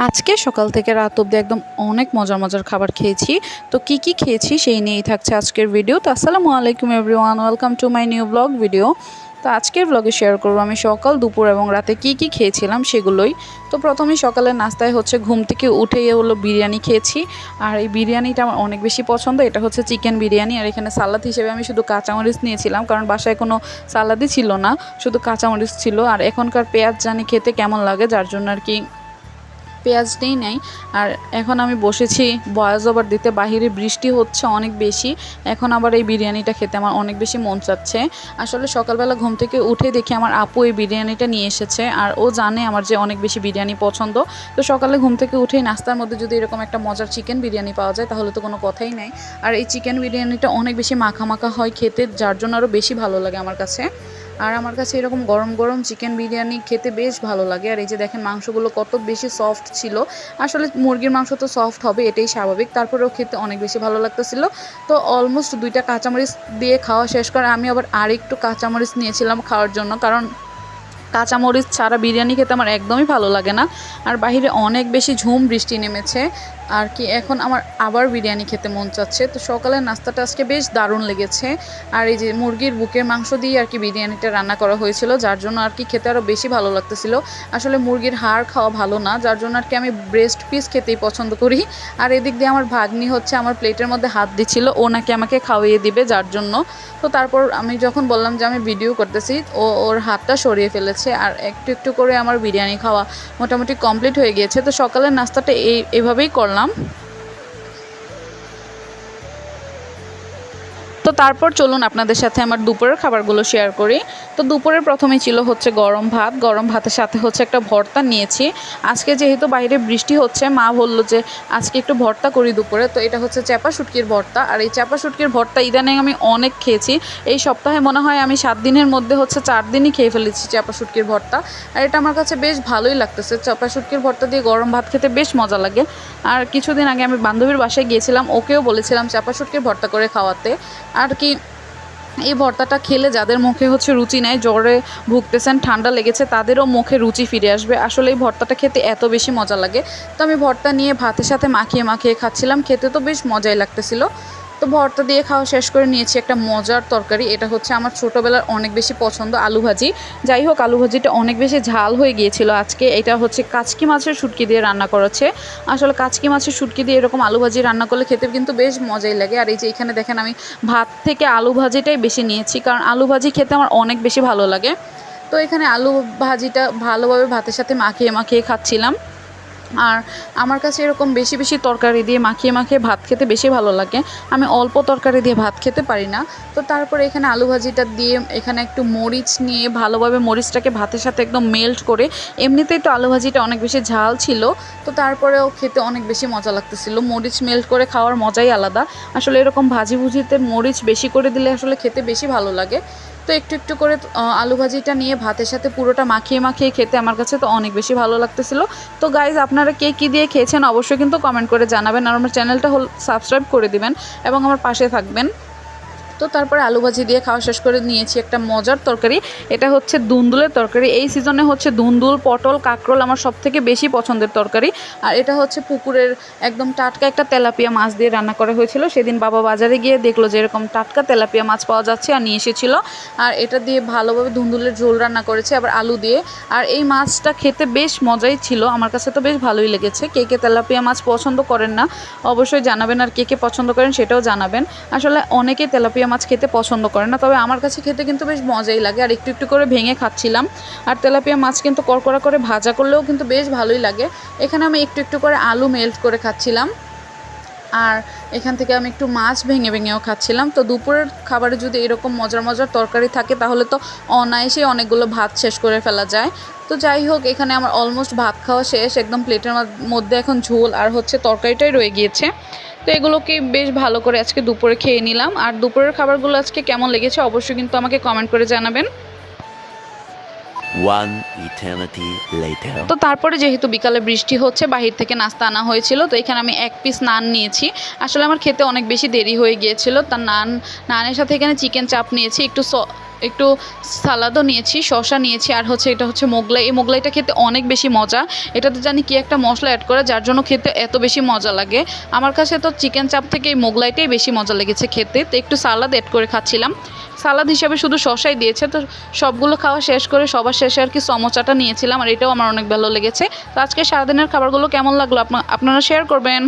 আজকে সকাল থেকে রাত অবধি একদম অনেক মজার মজার খাবার খেয়েছি। তো কি খেয়েছি সেই নিয়েই থাকছে আজকের ভিডিও। তো আসসালামু আলাইকুম everyone, welcome to my new blog video. তো আজকের ব্লগে শেয়ার করবো আমি সকাল, দুপুর এবং রাতে কি খেয়েছিলাম সেগুলোই। তো প্রথমেই সকালের নাস্তায় হচ্ছে ঘুম থেকে উঠেই হলো বিরিয়ানি খেয়েছি। আর এই বিরিয়ানিটা আমার অনেক বেশি পছন্দ। এটা হচ্ছে চিকেন বিরিয়ানি। আর এখানে সালাদ হিসেবে আমি শুধু কাঁচামরিচ নিয়েছিলাম, কারণ বাসায় কোনো সালাদই ছিল না, শুধু কাঁচামরিচ ছিল। আর এখনকার পেঁয়াজ জানি খেতে কেমন লাগে, যার জন্য আর কি পেঁয়াজটাই নেই। আর এখন আমি বসেছি ভয়েস ওভার দিতে। বাহিরে বৃষ্টি হচ্ছে অনেক বেশি। এখন আবার এই বিরিয়ানিটা খেতে আমার অনেক বেশি মন চাচ্ছে। আসলে সকালবেলা ঘুম থেকে উঠে দেখি আমার আপু এই বিরিয়ানিটা নিয়ে এসেছে। আর ও জানে আমার যে অনেক বেশি বিরিয়ানি পছন্দ। তো সকালে ঘুম থেকে উঠেই নাস্তার মধ্যে যদি এরকম একটা মজার চিকেন বিরিয়ানি পাওয়া যায় তাহলে তো কোনো কথাই নাই। আর এই চিকেন বিরিয়ানিটা অনেক বেশি মাখা মাখা হয় খেতে, যার জন্য আরও বেশি ভালো লাগে আমার কাছে। আর আমার কাছে এরকম গরম গরম চিকেন বিরিয়ানি খেতে বেশ ভালো লাগে। আর এই যে দেখেন মাংসগুলো কত বেশি সফট ছিল। আসলে মুরগির মাংস তো সফট হবে, এটাই স্বাভাবিক, তারপরেও খেতে অনেক বেশি ভালো লাগতেছিল। তো অলমোস্ট 2টা কাঁচামরিচ দিয়ে খাওয়া শেষ করে আমি আবার আরেকটু কাঁচামরিচ নিয়েছিলাম খাওয়ার জন্য, কারণ কাঁচামরিচ ছাড়া বিরিয়ানি খেতে আমার একদমই ভালো লাগে না। আর বাইরে অনেক বেশি ঝুম বৃষ্টি নেমেছে আর কি, এখন আমার আবার বিরিয়ানি খেতে মন চাচ্ছে। তো সকালের নাস্তাটা আজকে বেশ দারুণ লেগেছে। আর এই যে মুরগির বুকের মাংস দিয়ে আর কি বিরিয়ানিটা রান্না করা হয়েছিল, যার জন্য আর কি খেতে আরও বেশি ভালো লাগতেছিল। আসলে মুরগির হাড় খাওয়া ভালো না, যার জন্য আর কি আমি ব্রেস্ট পিস খেতেই পছন্দ করি। আর এদিক দিয়ে আমার ভাগ্নি হচ্ছে আমার প্লেটের মধ্যে হাত দিচ্ছিল, ও নাকি আমাকে খাওয়িয়ে দিবে, যার জন্য। তো তারপর আমি যখন বললাম যে আমি ভিডিও করতেছি, ওর হাতটা সরিয়ে ফেলেছে। আর একটু একটু করে আমার বিরিয়ানি খাওয়া মোটামুটি কমপ্লিট হয়ে গিয়েছে। তো সকালের নাস্তাটা এভাবেই করলাম। তো তারপর চলুন আপনাদের সাথে আমার দুপুরের খাবারগুলো শেয়ার করি। তো দুপুরের প্রথমে ছিল হচ্ছে গরম ভাত। গরম ভাতের সাথে হচ্ছে একটা ভর্তা নিয়েছি। আজকে যেহেতু বাইরে বৃষ্টি হচ্ছে, মা বললো যে আজকে একটু ভর্তা করি দুপুরে। তো এটা হচ্ছে চাপা শুটকির ভর্তা। আর এই চাপা শুটকির ভর্তা ইদানিং আমি অনেক খেয়েছি। এই সপ্তাহে মনে হয় আমি 7 দিনের মধ্যে হচ্ছে 4 দিনই খেয়ে ফেলেছি চাপা শুটকির ভর্তা। আর এটা আমার কাছে বেশ ভালোই লাগতেছে। চাপা শুটকির ভর্তা দিয়ে গরম ভাত খেতে বেশ মজা লাগে। আর কিছুদিন আগে আমি বান্ধবীর বাসায় গিয়েছিলাম, ওকেও বলেছিলাম চাপা শুটকির ভর্তা করে খাওয়াতে। আর কি এই ভর্তাটা খেলে যাদের মুখে হচ্ছে রুচি নেই, জ্বরে ভুগতেছেন, ঠান্ডা লেগেছে, তাদেরও মুখে রুচি ফিরে আসবে। আসলে এই ভর্তাটা খেতে এত বেশি মজা লাগে। তো আমি ভর্তা নিয়ে ভাতের সাথে মাখিয়ে মাখিয়ে খাচ্ছিলাম, খেতে তো বেশ মজাই লাগতেছিল। তো ভর্তা দিয়ে খাওয়া শেষ করে নিয়েছি একটা মজার তরকারি। এটা হচ্ছে আমার ছোটোবেলার অনেক বেশি পছন্দ, আলু ভাজি। যাই হোক, আলু ভাজিটা অনেক বেশি ঝাল হয়ে গিয়েছিল আজকে। এটা হচ্ছে কাচকি মাছের শুটকি দিয়ে রান্না করেছে। আসলে কাচকি মাছের শুটকি দিয়ে এরকম আলু ভাজি রান্না করলে খেতে কিন্তু বেশ মজাই লাগে। আর এই যে এখানে দেখেন আমি ভাত থেকে আলু ভাজিটাই বেশি নিয়েছি, কারণ আলু ভাজি খেতে আমার অনেক বেশি ভালো লাগে। তো এখানে আলু ভাজিটা ভালোভাবে ভাতের সাথে মাখিয়ে মাখিয়ে খাচ্ছিলাম। আর আমার কাছে এরকম বেশি বেশি তরকারি দিয়ে মাখিয়ে মাখিয়ে ভাত খেতে বেশি ভালো লাগে। আমি অল্প তরকারি দিয়ে ভাত খেতে পারি না। তো তারপরে এখানে আলু ভাজিটা দিয়ে এখানে একটু মরিচ নিয়ে ভালোভাবে মরিচটাকে ভাতের সাথে একদম মেল্ট করে, এমনিতেই তো আলু ভাজিটা অনেক বেশি ঝাল ছিল, তো তারপরেও খেতে অনেক বেশি মজা লাগতেছিল। মরিচ মেল্ট করে খাওয়ার মজাই আলাদা। আসলে এরকম ভাজি ভুজিতে মরিচ বেশি করে দিলে আসলে খেতে বেশি ভালো লাগে। তো একটু একটু করে আলু ভাজিটা নিয়ে ভাতের সাথে পুরোটা মাখিয়ে মাখিয়ে খেতে আমার কাছে তো অনেক বেশি ভালো লাগতেছিল। তো গাইজ, আপনারা কে কী দিয়ে খেয়েছেন অবশ্যই কিন্তু কমেন্ট করে জানাবেন। আর আমার চ্যানেলটা সাবস্ক্রাইব করে দিবেন এবং আমার পাশে থাকবেন। তো তারপরে আলু ভাজি দিয়ে খাওয়া শেষ করে নিয়েছি একটা মজার তরকারি। এটা হচ্ছে দুন্দুলের তরকারি। এই সিজনে হচ্ছে দুন্দুল, পটল, কাঁকরোল আমার সবথেকে বেশি পছন্দের তরকারি। আর এটা হচ্ছে পুকুরের একদম টাটকা একটা তেলাপিয়া মাছ দিয়ে রান্না করা হয়েছিল। সেদিন বাবা বাজারে গিয়ে দেখলো যে এরকম টাটকা তেলাপিয়া মাছ পাওয়া যাচ্ছে আর নিয়ে এসেছিলো। আর এটা দিয়ে ভালোভাবে দুন্দুলের ঝোল রান্না করেছে, আবার আলু দিয়ে। আর এই মাছটা খেতে বেশ মজাই ছিল, আমার কাছে তো বেশ ভালোই লেগেছে। কে কে তেলাপিয়া মাছ পছন্দ করেন না অবশ্যই জানাবেন, আর কে কে পছন্দ করেন সেটাও জানাবেন। আসলে অনেকেই তেলাপিয়া মাছ খেতে পছন্দ করে না, তবে আমার কাছে খেতে কিন্তু বেশ মজাই লাগে। আর একটু একটু করে ভেঙে খাচ্ছিলাম। আর তেলাপিয়া মাছ কিন্তু কড়কড়া করে ভাজা করলেও কিন্তু বেশ ভালোই লাগে। এখানে আমি একটু একটু করে আলু মেল্ট করে খাচ্ছিলাম। আর এখান থেকে আমি একটু মাছ ভেঙে ভেঙেও খাচ্ছিলাম। তো দুপুরের খাবারে যদি এরকম মজার মজার তরকারি থাকে তাহলে তো অনায়াসেই অনেকগুলো ভাত শেষ করে ফেলা যায়। তো যাই হোক, এখানে আমার অলমোস্ট ভাত খাওয়া শেষ, একদম প্লেটের মধ্যে এখন ঝোল আর হচ্ছে তরকারিটাই রয়ে গিয়েছে। তো এগুলোকে বেশ ভালো করে আজকে দুপুরে খেয়ে নিলাম। আর দুপুরের খাবারগুলো আজকে কেমন লেগেছে অবশ্যই কিন্তু আমাকে কমেন্ট করে জানাবেন। One eternity later. তো তারপরে যেহেতু বিকালে বৃষ্টি হচ্ছে, বাহির থেকে নাস্তা আনা হয়েছিল। তো এখানে আমি 1 পিস নান নিয়েছি। আসলে আমার খেতে অনেক বেশি দেরি হয়ে গিয়েছিল। তার নানের সাথে এখানে চিকেন চাপ নিয়েছি, একটু একটু সালাদও নিয়েছি, শসা নিয়েছি, আর হচ্ছে এটা হচ্ছে মোগলাই। এই মোগলাইটা খেতে অনেক বেশি মজা। এটাতে জানি কি একটা মশলা অ্যাড করে যার জন্য খেতে এত বেশি মজা লাগে। আমার কাছে তো চিকেন চাপ থেকে এই মোগলাইটাই বেশি মজা লেগেছে খেতে। তো একটু সালাদ অ্যাড করে খাচ্ছিলাম। সালাদ হিসাবে শুধু শসাই দিয়েছে। তো সবগুলো খাওয়া শেষ করে সবার শেষে আর কি সমোসাটা নিয়েছিলাম, আর এটাও আমার অনেক ভালো লেগেছে। তো আজকে সারাদিনের খাবারগুলো কেমন লাগলো আপনারা শেয়ার করবেন।